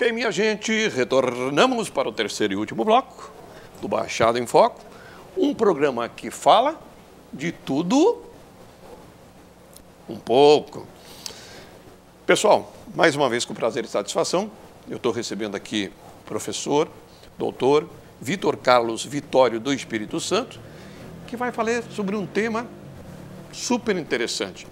Ok, minha gente, retornamos para o terceiro e último bloco do Baixada em Foco, um programa que fala de tudo um pouco. Pessoal, mais uma vez com prazer e satisfação, eu estou recebendo aqui o professor, doutor Vitor Carlos Vitório do Espírito Santo, que vai falar sobre um tema super interessante,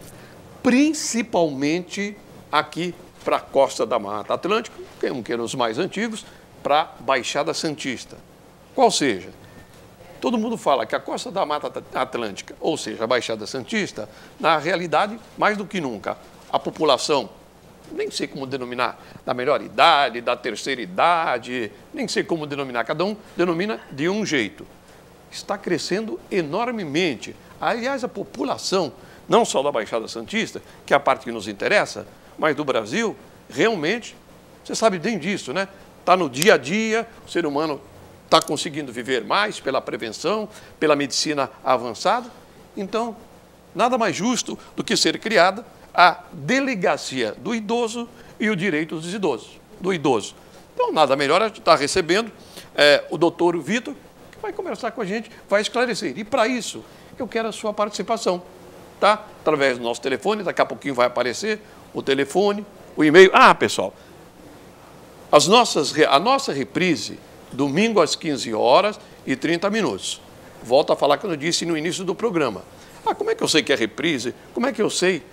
principalmente aqui para a costa da Mata Atlântica, que é um dos mais antigos, para a Baixada Santista. Qual seja, todo mundo fala que a costa da Mata Atlântica, ou seja, a Baixada Santista, na realidade, mais do que nunca, a população, nem sei como denominar, da melhor idade, da terceira idade, nem sei como denominar, cada um denomina de um jeito. Está crescendo enormemente. Aliás, a população, não só da Baixada Santista, que é a parte que nos interessa, mas do Brasil, realmente, você sabe bem disso, né? Está no dia a dia, o ser humano está conseguindo viver mais pela prevenção, pela medicina avançada. Então, nada mais justo do que ser criada a delegacia do idoso e o direito dos idosos, do idoso. Então, nada melhor a gente estar recebendo o doutor Vitor, que vai conversar com a gente, vai esclarecer. E para isso, eu quero a sua participação, tá? Através do nosso telefone, daqui a pouquinho vai aparecer o telefone, o e-mail. Ah, pessoal, a nossa reprise, domingo às 15h30. Volto a falar que eu disse no início do programa. Ah, como é que eu sei que é reprise? Como é que eu sei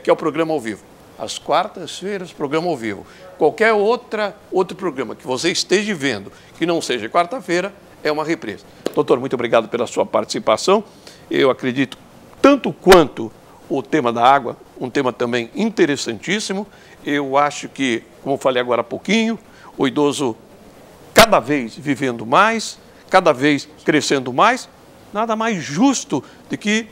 que é o programa ao vivo? Às quartas-feiras, programa ao vivo. Qualquer outro programa que você esteja vendo, que não seja quarta-feira, é uma reprise. Doutor, muito obrigado pela sua participação. Eu acredito, tanto quanto o tema da água, um tema também interessantíssimo. Eu acho que, como eu falei agora há pouquinho, o idoso cada vez vivendo mais, cada vez crescendo mais, nada mais justo do que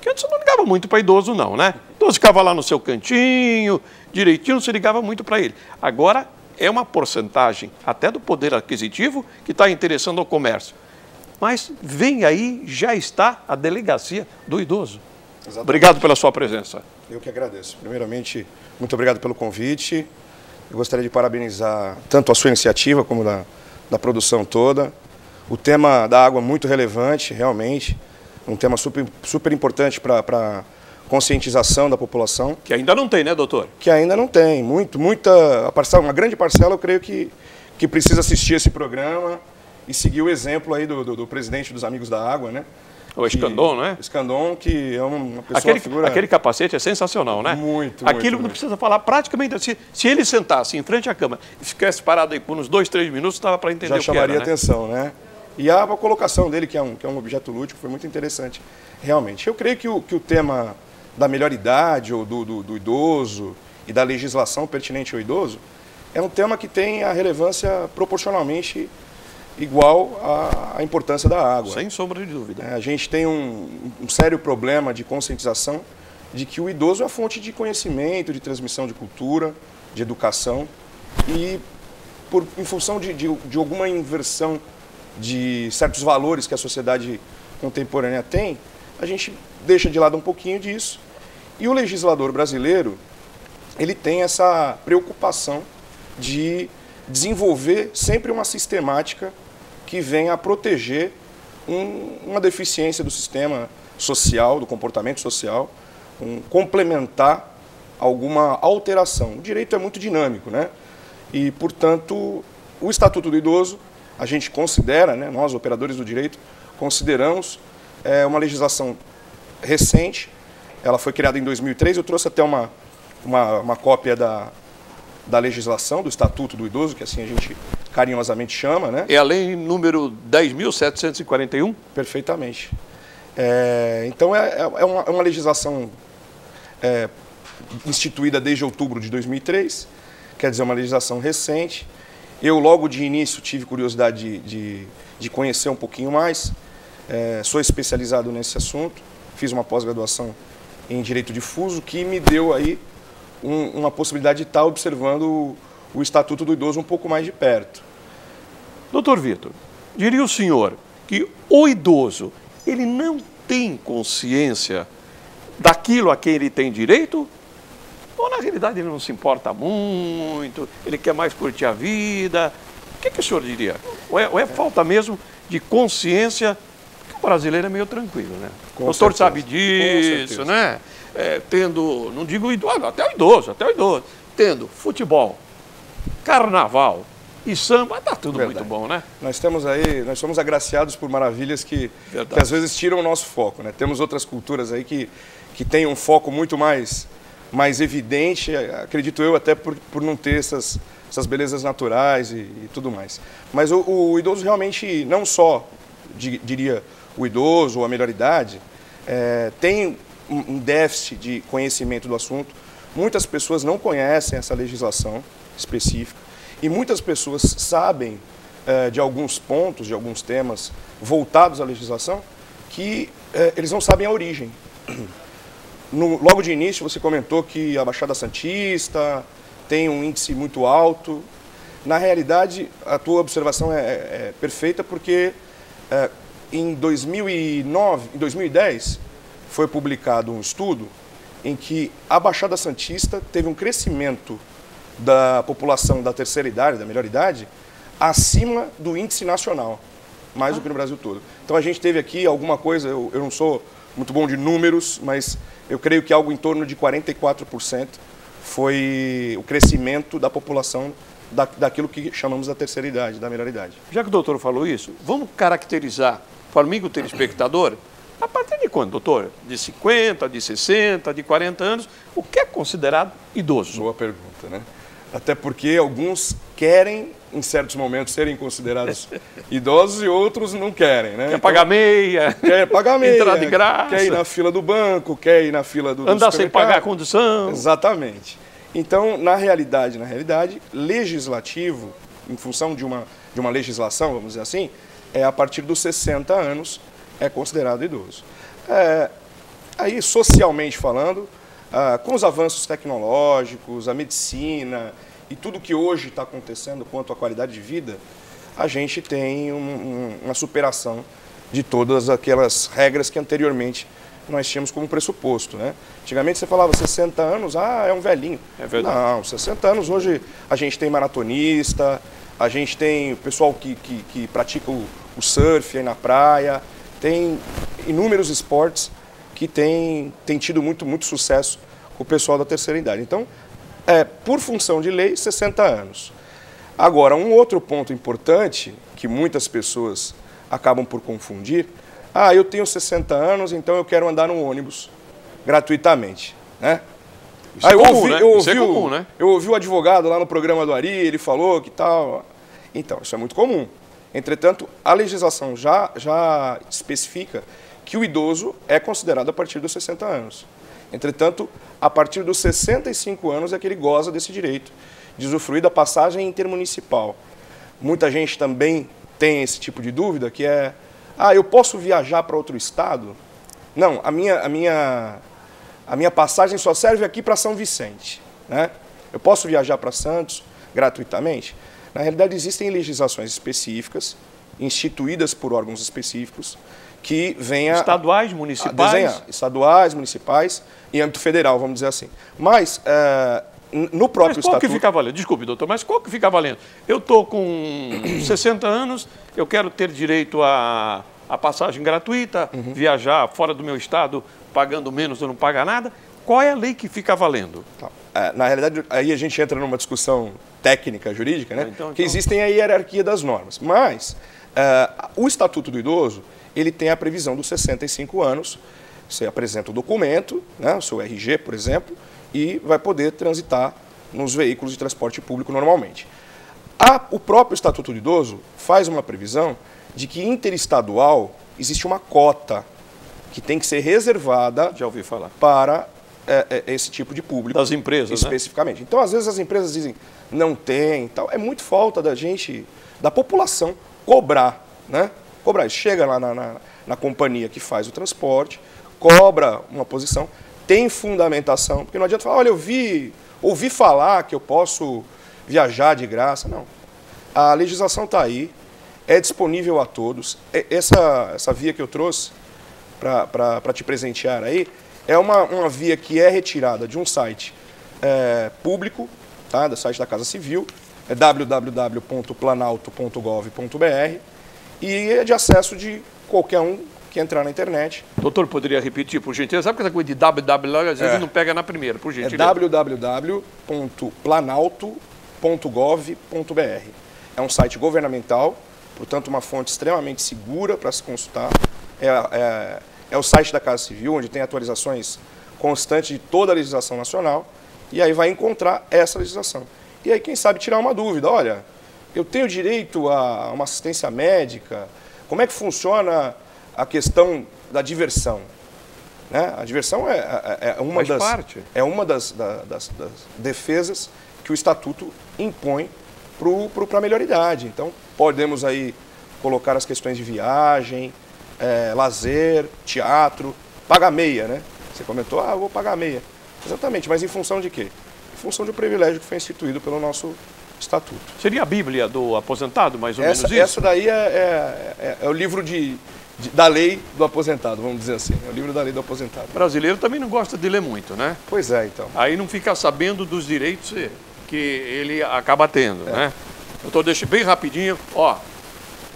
antes não ligava muito para idoso não, né? O idoso ficava lá no seu cantinho, direitinho, não se ligava muito para ele. Agora é uma porcentagem até do poder aquisitivo que está interessando ao comércio. Mas vem aí, já está a delegacia do idoso. Exatamente. Obrigado pela sua presença. Eu que agradeço. Primeiramente, muito obrigado pelo convite. Eu gostaria de parabenizar tanto a sua iniciativa como da produção toda. O tema da água é muito relevante, realmente. Um tema super importante para a conscientização da população. Que ainda não tem, né, doutor? Que ainda não tem. Uma grande parcela, eu creio que precisa assistir esse programa e seguir o exemplo aí do presidente dos Amigos da Água, né? O Escandon, né? Escandon, que é uma pessoa... Aquele capacete é sensacional, né? Aquilo não precisa falar praticamente assim. Se ele sentasse em frente à cama e ficasse parado aí por uns 2, 3 minutos, estava para entender o que era, já chamaria atenção, né? E a colocação dele, que é um objeto lúdico, foi muito interessante, realmente. Eu creio que o tema da melhor idade, ou do idoso, e da legislação pertinente ao idoso, é um tema que tem a relevância proporcionalmente igual à importância da água. Sem sombra de dúvida. A gente tem um sério problema de conscientização de que o idoso é a fonte de conhecimento, de transmissão de cultura, de educação, e em função de alguma inversão de certos valores que a sociedade contemporânea tem, a gente deixa de lado um pouquinho disso. E o legislador brasileiro, ele tem essa preocupação de desenvolver sempre uma sistemática que venha a proteger uma deficiência do sistema social, do comportamento social, complementar alguma alteração. O direito é muito dinâmico, né? E, portanto, o Estatuto do Idoso, a gente considera, né, nós, operadores do direito, consideramos uma legislação recente. Ela foi criada em 2003, eu trouxe até uma cópia da legislação, do Estatuto do Idoso, que assim a gente carinhosamente chama, né? É a lei número 10.741? Perfeitamente. Então, é uma legislação instituída desde outubro de 2003, quer dizer, uma legislação recente. Eu, logo de início, tive curiosidade de conhecer um pouquinho mais, sou especializado nesse assunto, fiz uma pós-graduação em Direito Difuso, que me deu aí uma possibilidade de estar observando o Estatuto do Idoso um pouco mais de perto. Doutor Vitor, diria o senhor que o idoso, ele não tem consciência daquilo a quem ele tem direito? Ou na realidade ele não se importa muito, ele quer mais curtir a vida. O que o senhor diria? Ou é falta mesmo de consciência? Porque o brasileiro é meio tranquilo, né? O doutor sabe disso, né? Tendo, não digo idoso, até o idoso, tendo futebol, carnaval e samba, tá tudo muito bom, né? Nós somos agraciados por maravilhas que às vezes tiram o nosso foco, né? Temos outras culturas aí que têm um foco muito mais evidente, acredito eu, até por não ter essas belezas naturais e tudo mais. Mas o idoso realmente, não só, diria, o idoso ou a melhor idade, tem um déficit de conhecimento do assunto. Muitas pessoas não conhecem essa legislação específica e muitas pessoas sabem de alguns pontos, de alguns temas voltados à legislação, que eles não sabem a origem. Logo de início você comentou que a Baixada Santista tem um índice muito alto. Na realidade, a tua observação é perfeita, porque em 2010 foi publicado um estudo em que a Baixada Santista teve um crescimento da população da terceira idade, da melhor idade, acima do índice nacional, mais do que no Brasil todo. Então a gente teve aqui alguma coisa, eu não sou muito bom de números, mas eu creio que algo em torno de 44% foi o crescimento da população daquilo que chamamos da terceira idade, da melhor idade. Já que o doutor falou isso, vamos caracterizar para o amigo telespectador, a partir de quando, doutor? De 50, de 60, de 40 anos, o que é considerado idoso? Boa pergunta, né? Até porque alguns querem, em certos momentos, serem considerados idosos e outros não querem, né? Quer pagar meia. Quer pagar meia. Entrar de graça. Quer ir na fila do banco, quer ir na fila do andar sem pagar a condução. Exatamente. Então, na realidade, legislativo, em função de uma legislação, vamos dizer assim, a partir dos 60 anos é considerado idoso. Aí, socialmente falando, com os avanços tecnológicos, a medicina e tudo que hoje está acontecendo quanto à qualidade de vida, a gente tem uma superação de todas aquelas regras que anteriormente nós tínhamos como pressuposto, né? Antigamente você falava 60 anos, é um velhinho. É verdade. Não, 60 anos hoje a gente tem maratonista, a gente tem o pessoal que pratica o surf aí na praia, tem inúmeros esportes que tem tido muito sucesso com o pessoal da terceira idade. Então, por função de lei, 60 anos. Agora, um outro ponto importante que muitas pessoas acabam por confundir, eu tenho 60 anos, então eu quero andar no ônibus gratuitamente, né? Isso é comum, né? Isso é comum, né? Eu ouvi o advogado lá no programa do Ari, ele falou que tal. Então, isso é muito comum. Entretanto, a legislação já especifica que o idoso é considerado a partir dos 60 anos. Entretanto, a partir dos 65 anos é que ele goza desse direito de usufruir da passagem intermunicipal. Muita gente também tem esse tipo de dúvida, que eu posso viajar para outro estado? Não, a minha passagem só serve aqui para São Vicente, né? Eu posso viajar para Santos gratuitamente? Na realidade, existem legislações específicas, instituídas por órgãos específicos, que venham estaduais, municipais? Desenhar. Estaduais, municipais e âmbito federal, vamos dizer assim. Mas, no próprio estatuto... Qual que fica valendo? Desculpe, doutor, mas qual que fica valendo? Eu estou com 60 anos, eu quero ter direito a passagem gratuita, viajar fora do meu estado pagando menos ou não pagar nada. Qual é a lei que fica valendo? Na realidade, aí a gente entra numa discussão técnica, jurídica, né? Que existem a hierarquia das normas. Mas o Estatuto do Idoso, ele tem a previsão dos 65 anos. Você apresenta o documento, né, o seu RG, por exemplo, e vai poder transitar nos veículos de transporte público normalmente. O próprio Estatuto do Idoso faz uma previsão de que interestadual existe uma cota que tem que ser reservada já ouvi falar para esse tipo de público. Das empresas, especificamente. Né? Então, às vezes, as empresas dizem, não tem, tal. É muito falta da população cobrar, né? Cobrar. Chega lá na companhia que faz o transporte, cobra uma posição, tem fundamentação, porque não adianta falar, olha, ouvi falar que eu posso viajar de graça. Não. A legislação está aí, é disponível a todos. Essa via que eu trouxe para te presentear aí, é uma via que é retirada de um site público, tá? Do site da Casa Civil, é www.planalto.gov.br e é de acesso de qualquer um que entrar na internet. Doutor, poderia repetir, por gentileza? Sabe que essa coisa de www, às vezes não pega na primeira, por gentileza. É www.planalto.gov.br. É um site governamental, portanto, uma fonte extremamente segura para se consultar. É o site da Casa Civil, onde tem atualizações constantes de toda a legislação nacional, e aí vai encontrar essa legislação. E aí, quem sabe, tirar uma dúvida. Olha, eu tenho direito a uma assistência médica? Como é que funciona a questão da diversão? Né? A diversão é uma das defesas que o Estatuto impõe para a melhoridade. Então, podemos aí colocar as questões de viagem, lazer, teatro, pagar meia, né? Você comentou, eu vou pagar meia. Exatamente, mas em função de quê? Em função de um privilégio que foi instituído pelo nosso Estatuto. Seria a Bíblia do aposentado, mais ou menos isso? Essa daí é o livro da lei do aposentado, vamos dizer assim. É o livro da lei do aposentado. O brasileiro também não gosta de ler muito, né? Pois é, então. Aí não fica sabendo dos direitos que ele acaba tendo, né? Doutor, deixa bem rapidinho,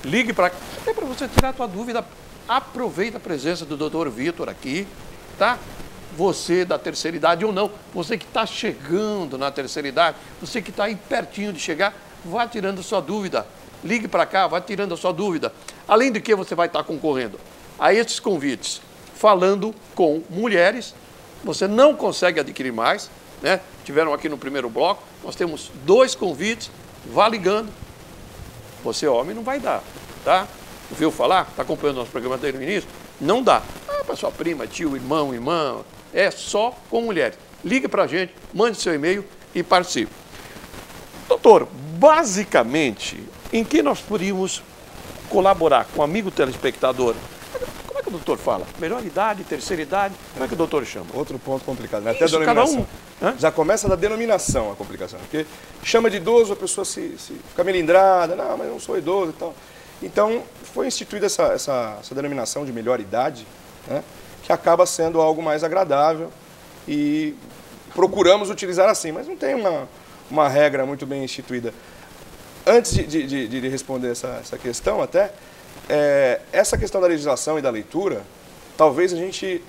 ligue para... Até para você tirar a tua dúvida, aproveita a presença do doutor Vitor aqui, tá? Você da terceira idade ou não, você que está chegando na terceira idade, você que está aí pertinho de chegar, vá tirando sua dúvida. Ligue para cá, vá tirando a sua dúvida. Além do que você vai estar concorrendo a esses convites, falando com mulheres, você não consegue adquirir mais, né? Tiveram aqui no primeiro bloco, nós temos 2 convites, vá ligando. Você, homem, não vai dar, tá? Ouviu falar? Está acompanhando o nosso programa desde o início? Não dá. Para sua prima, tio, irmão, irmã, é só com mulheres. Ligue para a gente, mande seu e-mail e participe. Doutor, basicamente, em que nós poderíamos colaborar com o amigo telespectador? Como é que o doutor fala? Melhor idade, terceira idade? Como é que o doutor chama? Outro ponto complicado, né? Até Isso, a denominação. cada um. Já começa da denominação a complicação. Porque chama de idoso, a pessoa se fica melindrada, não, mas eu não sou idoso e tal. Então, foi instituída essa denominação de melhor idade, né? Que acaba sendo algo mais agradável e procuramos utilizar assim, mas não tem uma regra muito bem instituída. Antes de responder essa questão até, essa questão da legislação e da leitura, talvez a gente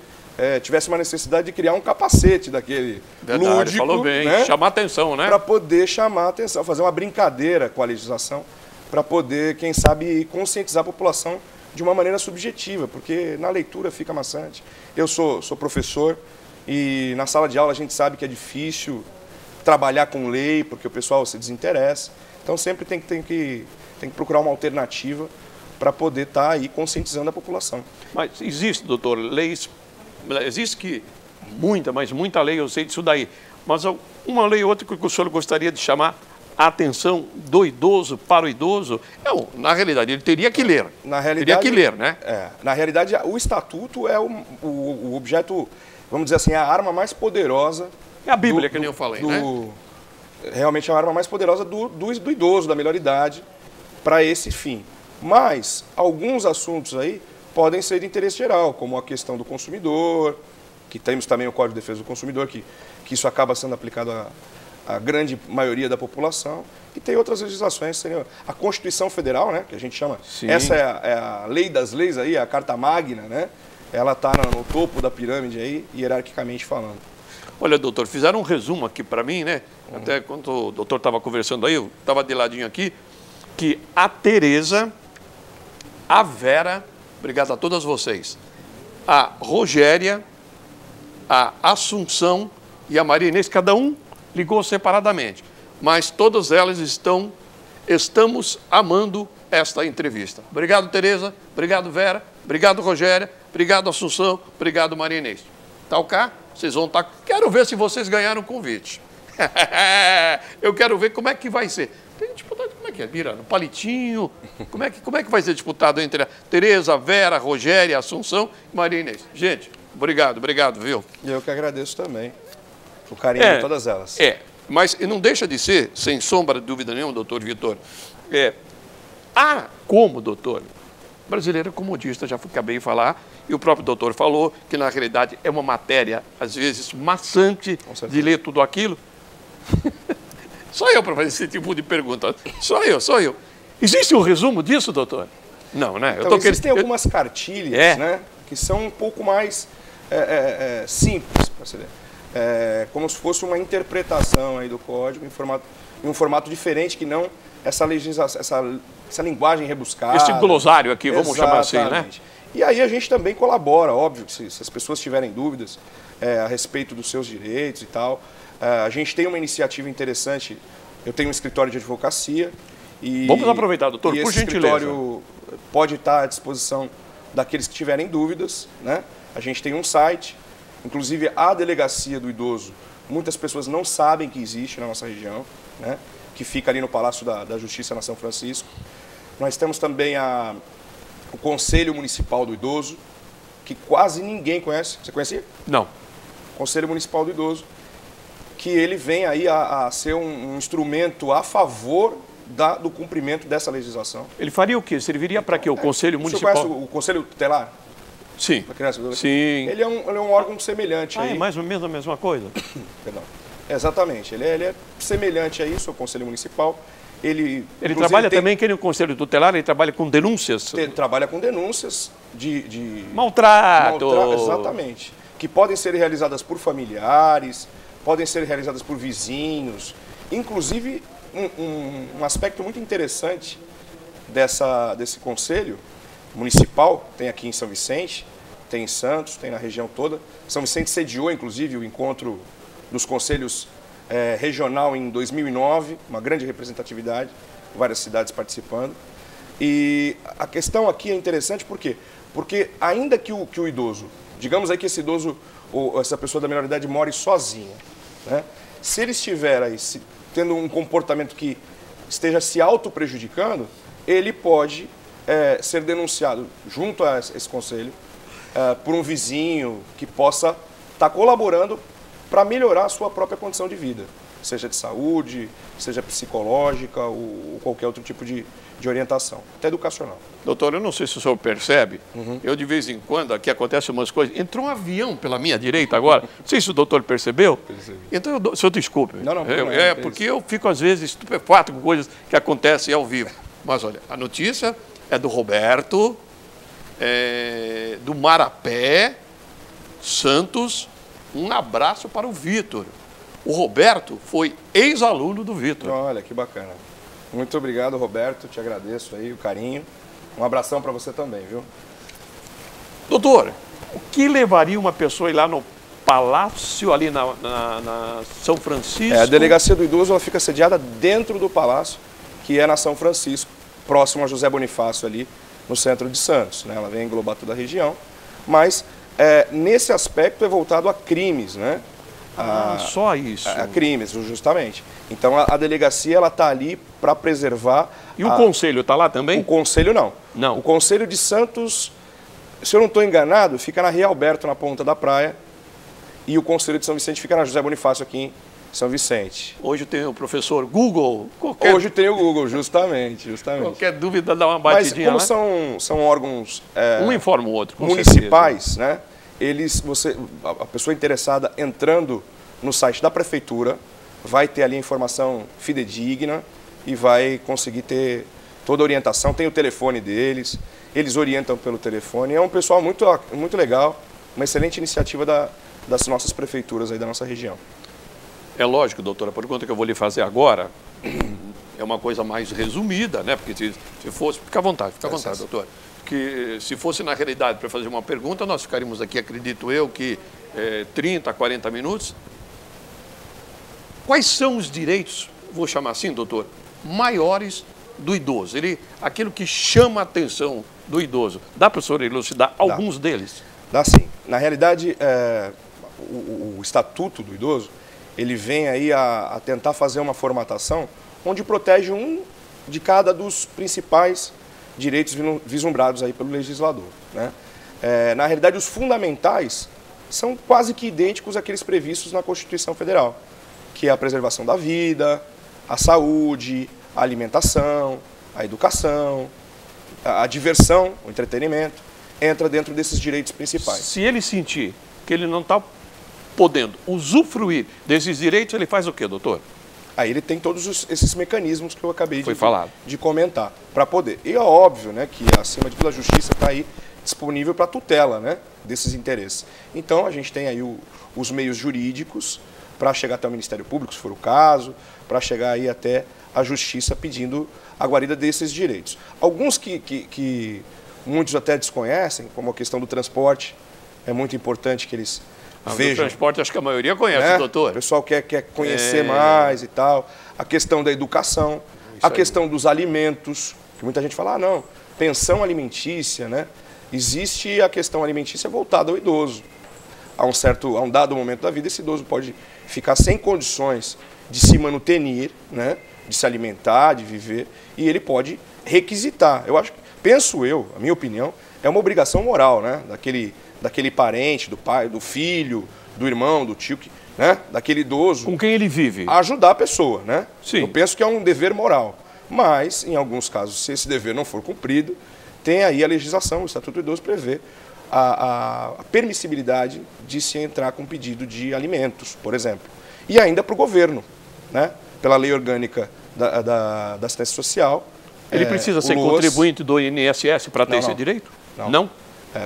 tivesse uma necessidade de criar um capacete daquele lúdico, falou bem, né? Chamar atenção, né? Para poder chamar atenção, fazer uma brincadeira com a legislação, para poder, quem sabe, conscientizar a população de uma maneira subjetiva, porque na leitura fica maçante. Eu sou professor e na sala de aula a gente sabe que é difícil trabalhar com lei, porque o pessoal se desinteressa. Então sempre tem que procurar uma alternativa para poder estar aí conscientizando a população. Mas existe, doutor, leis, existe mas muita lei, eu sei disso daí, mas uma lei ou outra que o senhor gostaria de chamar a atenção do idoso para o idoso, na realidade, ele teria que ler. Na realidade, teria que ler, né? Na realidade, o Estatuto é o objeto, vamos dizer assim, a arma mais poderosa. É a Bíblia, que nem eu falei, né? Realmente é a arma mais poderosa do idoso, da melhor idade, para esse fim. Mas alguns assuntos aí podem ser de interesse geral, como a questão do consumidor, que temos também o Código de Defesa do Consumidor, que isso acaba sendo aplicado a grande maioria da população, e tem outras legislações, a Constituição Federal, né, que a gente chama, Sim. Essa é a lei das leis aí, a Carta Magna, né, ela está no topo da pirâmide aí, hierarquicamente falando. Olha, doutor, fizeram um resumo aqui para mim, né, até quando o doutor estava conversando aí, eu estava de ladinho aqui, que a Tereza, a Vera, obrigado a todas vocês, a Rogéria, a Assunção e a Maria Inês, cada um ligou separadamente, mas todas elas estamos amando esta entrevista. Obrigado, Tereza, obrigado, Vera, obrigado, Rogéria, obrigado, Assunção, obrigado, Maria Inês. Tá ok? Vocês vão estar... Quero ver se vocês ganharam o convite. Eu quero ver como é que vai ser. Tem disputado, como é que é, Bira? No palitinho? Como é que vai ser disputado entre a Tereza, Vera, Rogéria, Assunção e Maria Inês? Gente, obrigado, viu? E eu que agradeço também. O carinho de todas elas. Mas não deixa de ser, sem sombra de dúvida nenhuma, doutor Vitor, como, doutor, brasileiro é comodista, já acabei de falar, e o próprio doutor falou que, na realidade, é uma matéria, às vezes, maçante de ler tudo aquilo, Só eu para fazer esse tipo de pergunta. Só eu. Existe um resumo disso, doutor? Não, né? Então, existem algumas cartilhas, né, que são um pouco mais simples, para você ver. Como se fosse uma interpretação aí do código em um formato diferente, que não essa legislação, essa linguagem rebuscada. Esse glossário aqui, vamos chamar assim, né? E aí a gente também colabora, óbvio, se as pessoas tiverem dúvidas a respeito dos seus direitos e tal. A gente tem uma iniciativa interessante, eu tenho um escritório de advocacia. Vamos aproveitar, doutor, por gentileza. Esse escritório pode estar à disposição daqueles que tiverem dúvidas, né? A gente tem um site, inclusive a delegacia do idoso, muitas pessoas não sabem que existe na nossa região, né? Que fica ali no Palácio da Justiça, na São Francisco. Nós temos também o Conselho Municipal do Idoso, que quase ninguém conhece. Você conhecia? Não. Conselho Municipal do Idoso, que ele vem aí a ser um instrumento a favor do cumprimento dessa legislação. Ele faria o quê? Serviria para quê? O Conselho Municipal? Você conhece o Conselho Tutelar? Sim. Sim. Ele é um órgão semelhante aí. É mais ou menos a mesma coisa? Perdão. Exatamente. Ele é semelhante a isso, ao Conselho Municipal. Ele trabalha também, que no Conselho Tutelar, ele trabalha com denúncias? Trabalha com denúncias de maltrato. Exatamente. Que podem ser realizadas por familiares, podem ser realizadas por vizinhos. Inclusive, um aspecto muito interessante desse conselho municipal, tem aqui em São Vicente, tem em Santos, tem na região toda. São Vicente sediou, inclusive, o encontro dos conselhos regional em 2009, uma grande representatividade, várias cidades participando. E a questão aqui é interessante por quê? Porque ainda que o idoso, digamos aí que esse idoso ou essa pessoa da melhor idade more sozinha, né? Se ele estiver aí tendo um comportamento que esteja se auto-prejudicando, ele pode ser denunciado junto a esse conselho por um vizinho que possa estar colaborando para melhorar a sua própria condição de vida, seja de saúde, seja psicológica ou qualquer outro tipo de orientação, até educacional. Doutor, eu não sei se o senhor percebe, eu de vez em quando, aqui acontecem umas coisas, entrou um avião pela minha direita agora, não sei se o doutor percebeu. Percebi. Então, o senhor desculpe. Não, porque eu fico às vezes estupefato com coisas que acontecem ao vivo. Mas olha, a notícia é do Roberto, do Marapé, Santos. Um abraço para o Vitor. O Roberto foi ex-aluno do Vitor. Olha, que bacana. Muito obrigado, Roberto. Te agradeço aí o carinho. Um abração para você também, viu? Doutor, o que levaria uma pessoa a ir lá no palácio, ali na São Francisco? A delegacia do idoso ela fica sediada dentro do palácio, que é na São Francisco, próximo a José Bonifácio, ali no centro de Santos, né? Ela vem englobar toda a região, mas nesse aspecto é voltado a crimes, né? Só isso? A crimes, justamente. Então a delegacia ela está ali para preservar. E o conselho está lá também? O conselho não. Não. O conselho de Santos, se eu não estou enganado, fica na Rialberto, na ponta da praia. E o conselho de São Vicente fica na José Bonifácio, aqui em São Vicente. Hoje tem o professor Google. Hoje tem o Google, justamente. Qualquer dúvida, dá uma batidinha lá. Mas como são órgãos um informa o outro, com municipais, certeza, né? A pessoa interessada entrando no site da prefeitura vai ter ali a informação fidedigna e vai conseguir ter toda a orientação. Tem o telefone deles, eles orientam pelo telefone. É um pessoal muito, muito legal, uma excelente iniciativa das nossas prefeituras aí da nossa região. É lógico, doutora, a pergunta que eu vou lhe fazer agora é uma coisa mais resumida, né? Porque se fosse... Fica à vontade, doutora. Que se fosse na realidade para fazer uma pergunta, nós ficaríamos aqui, acredito eu, que 30, 40 minutos. Quais são os direitos, vou chamar assim, doutor, maiores do idoso? Aquilo que chama a atenção do idoso. Dá para o senhor elucidar alguns deles? Dá sim. Na realidade, o Estatuto do Idoso, ele vem aí a tentar fazer uma formatação onde protege um de cada dos principais direitos vislumbrados aí pelo legislador, né? Na realidade, os fundamentais são quase que idênticos àqueles previstos na Constituição Federal, que é a preservação da vida, a saúde, a alimentação, a educação, a diversão, o entretenimento, entra dentro desses direitos principais. Se ele sentir que ele não está podendo usufruir desses direitos, ele faz o quê, doutor? Aí ele tem todos esses mecanismos que eu acabei de comentar para poder. E é óbvio, né, que acima de tudo a justiça está aí disponível para tutela, né, desses interesses. Então a gente tem aí os meios jurídicos para chegar até o Ministério Público, se for o caso, para chegar aí até a justiça pedindo a guarida desses direitos. Alguns que muitos até desconhecem, como a questão do transporte, é muito importante que eles vejam. O transporte, acho que a maioria conhece, né? doutor. O pessoal quer conhecer mais e tal. A questão da educação, a questão dos alimentos, que muita gente fala, não, pensão alimentícia, né? Existe a questão alimentícia voltada ao idoso. A um dado momento da vida, esse idoso pode ficar sem condições de se manutenir, né? De se alimentar, de viver, e ele pode requisitar. Penso eu, a minha opinião, é uma obrigação moral, né? Daquele parente, do pai, do filho, do irmão, do tio, né? Daquele idoso. Com quem ele vive. A ajudar a pessoa, né? Sim. Eu penso que é um dever moral. Mas, em alguns casos, se esse dever não for cumprido, tem aí a legislação, o Estatuto do Idoso prevê a permissibilidade de se entrar com pedido de alimentos, por exemplo. E ainda para o governo, né? Pela lei orgânica da assistência social. Ele precisa ser contribuinte do INSS para ter esse direito? Não?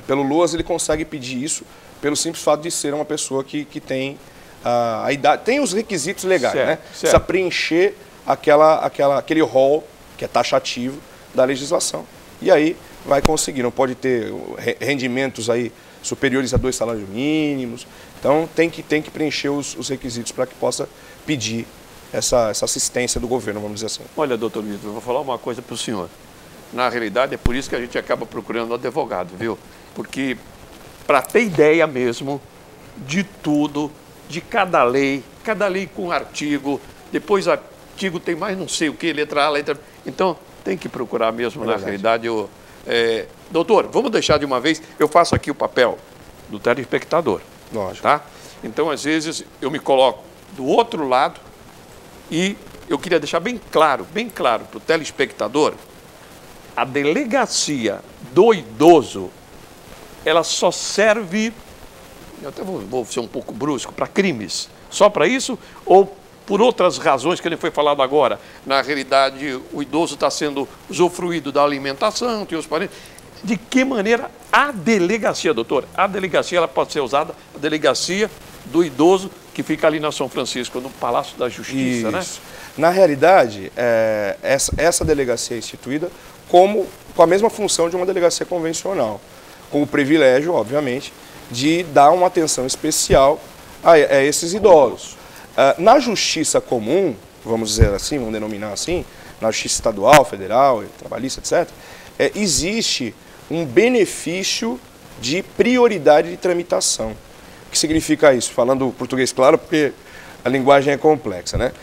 Pelo LOAS ele consegue pedir isso pelo simples fato de ser uma pessoa que tem a idade, tem os requisitos legais, certo, né? certo. Precisa preencher aquele rol que é taxativo da legislação. E aí vai conseguir, não pode ter rendimentos aí superiores a 2 salários mínimos. Então tem que preencher os requisitos para que possa pedir essa assistência do governo, vamos dizer assim. Olha, doutor Luiz, eu vou falar uma coisa para o senhor. Na realidade, é por isso que a gente acaba procurando um advogado, viu? Porque, para ter ideia mesmo de tudo, de cada lei com artigo, depois artigo tem mais não sei o que, letra A, letra B. Então, tem que procurar mesmo, na realidade. Doutor, vamos deixar de uma vez, eu faço aqui o papel do telespectador. Lógico. Tá? Então, às vezes, eu me coloco do outro lado e eu queria deixar bem claro para o telespectador, a delegacia do idoso, ela só serve, eu até vou ser um pouco brusco, para crimes. Só para isso ou por outras razões que ele foi falado agora? Na realidade, o idoso está sendo usufruído da alimentação, tem os parentes. De que maneira a delegacia, doutor? A delegacia ela pode ser usada, a delegacia do idoso que fica ali na São Francisco, no Palácio da Justiça, né? Na realidade, essa delegacia é instituída com a mesma função de uma delegacia convencional, com o privilégio, obviamente, de dar uma atenção especial a esses idosos. Na justiça comum, vamos dizer assim, vamos denominar assim, na justiça estadual, federal, trabalhista, etc., existe um benefício de prioridade de tramitação. O que significa isso? Falando português claro, porque a linguagem é complexa, né?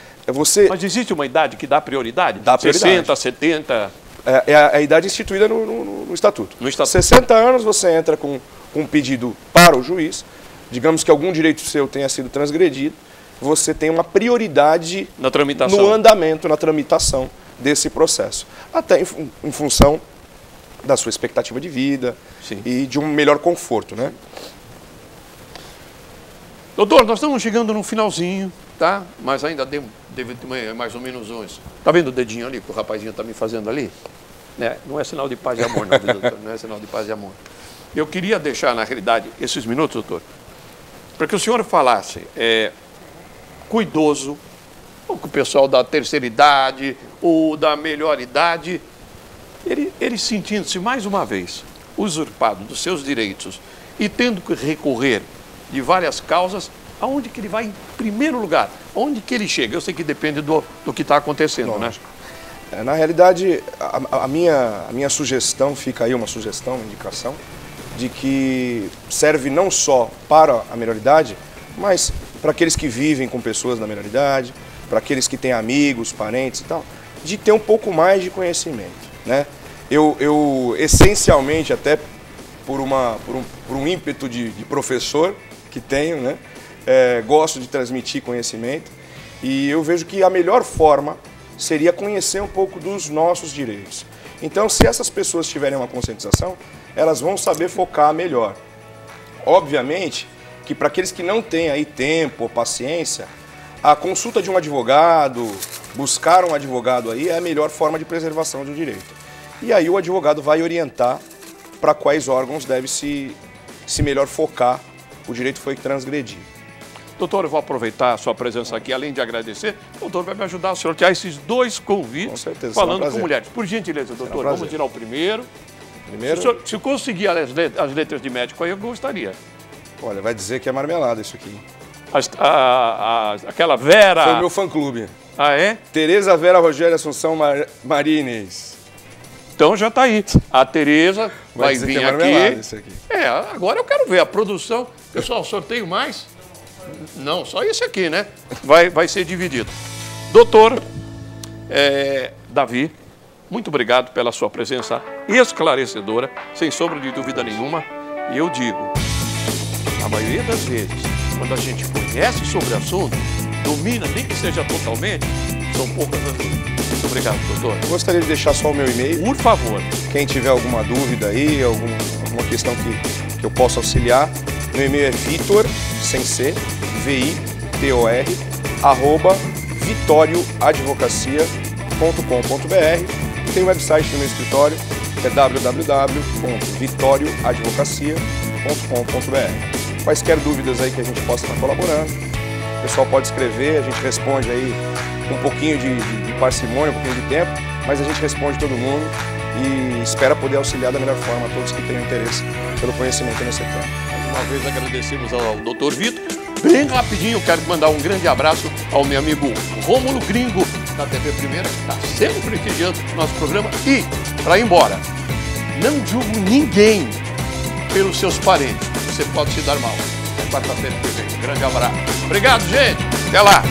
Mas existe uma idade que dá prioridade? Dá prioridade. 60, 70... É a idade instituída no Estatuto. No Estatuto. 60 anos você entra com um pedido para o juiz, digamos que algum direito seu tenha sido transgredido, você tem uma prioridade na tramitação, no andamento, na tramitação desse processo. Até em função da sua expectativa de vida. Sim. E de um melhor conforto, né? Doutor, nós estamos chegando no finalzinho, tá? Mas ainda deve ter mais ou menos uns... Tá vendo o dedinho ali que o rapazinho está me fazendo ali? Não é sinal de paz e amor, não, doutor. Não é sinal de paz e amor. Eu queria deixar, na realidade, esses minutos, doutor, para que o senhor falasse com o idoso, ou com o pessoal da terceira idade, ou da melhor idade, ele sentindo-se, mais uma vez, usurpado dos seus direitos e tendo que recorrer de várias causas, aonde que ele vai em primeiro lugar? Onde que ele chega? Eu sei que depende do que está acontecendo, né? Na realidade, a minha sugestão, fica aí uma sugestão, uma indicação, de que serve não só para a melhoridade, mas para aqueles que vivem com pessoas da melhoridade, para aqueles que têm amigos, parentes e tal, de ter um pouco mais de conhecimento, né? Eu essencialmente, até por um ímpeto de professor que tenho, né? Gosto de transmitir conhecimento e eu vejo que a melhor forma seria conhecer um pouco dos nossos direitos. Então, se essas pessoas tiverem uma conscientização, elas vão saber focar melhor. Obviamente que para aqueles que não têm aí tempo ou paciência, a consulta de um advogado, buscar um advogado aí é a melhor forma de preservação de um direito. E aí o advogado vai orientar para quais órgãos deve se melhor focar o direito foi transgredir. Doutor, eu vou aproveitar a sua presença aqui, além de agradecer, o doutor vai me ajudar a sortear esses 2 convites, com certeza, falando com mulheres. Por gentileza, doutor, vamos tirar o primeiro. Se conseguir as letras de médico aí, eu gostaria. Olha, vai dizer que é marmelada isso aqui. Aquela Vera... Foi o meu fã-clube. Ah, é? Tereza Vera Rogério Assunção Marines. Então já está aí. A Tereza vai vir aqui. Isso aqui. Agora eu quero ver a produção. Pessoal, sorteio mais? Não, só esse aqui, né? Vai ser dividido. Doutor Davi, muito obrigado pela sua presença esclarecedora, sem sombra de dúvida nenhuma. E eu digo, a maioria das vezes, quando a gente conhece sobre o assunto, domina, nem que seja totalmente, são poucas as vezes. Muito obrigado, doutor. Eu gostaria de deixar só o meu e-mail. Por favor. Quem tiver alguma dúvida aí, alguma questão que eu possa auxiliar, meu e-mail é vitor, sem C, VITOR, @vitorioadvocacia.com.br. Tem o website do meu escritório, que é www.vitorioadvocacia.com.br. Quaisquer dúvidas aí que a gente possa estar colaborando, o pessoal pode escrever, a gente responde aí com um pouquinho de parcimônia, um pouquinho de tempo, mas a gente responde todo mundo e espera poder auxiliar da melhor forma a todos que tenham interesse pelo conhecimento nesse tema. Mais uma vez agradecemos ao doutor Vitor. Bem rapidinho, quero mandar um grande abraço ao meu amigo Rômulo Gringo, da TV Primeira, que está sempre prestigiando o nosso programa. E, para ir embora, não julgo ninguém pelos seus parentes. Você pode se dar mal. É quarta-feira que vem. Um grande abraço. Obrigado, gente. Até lá.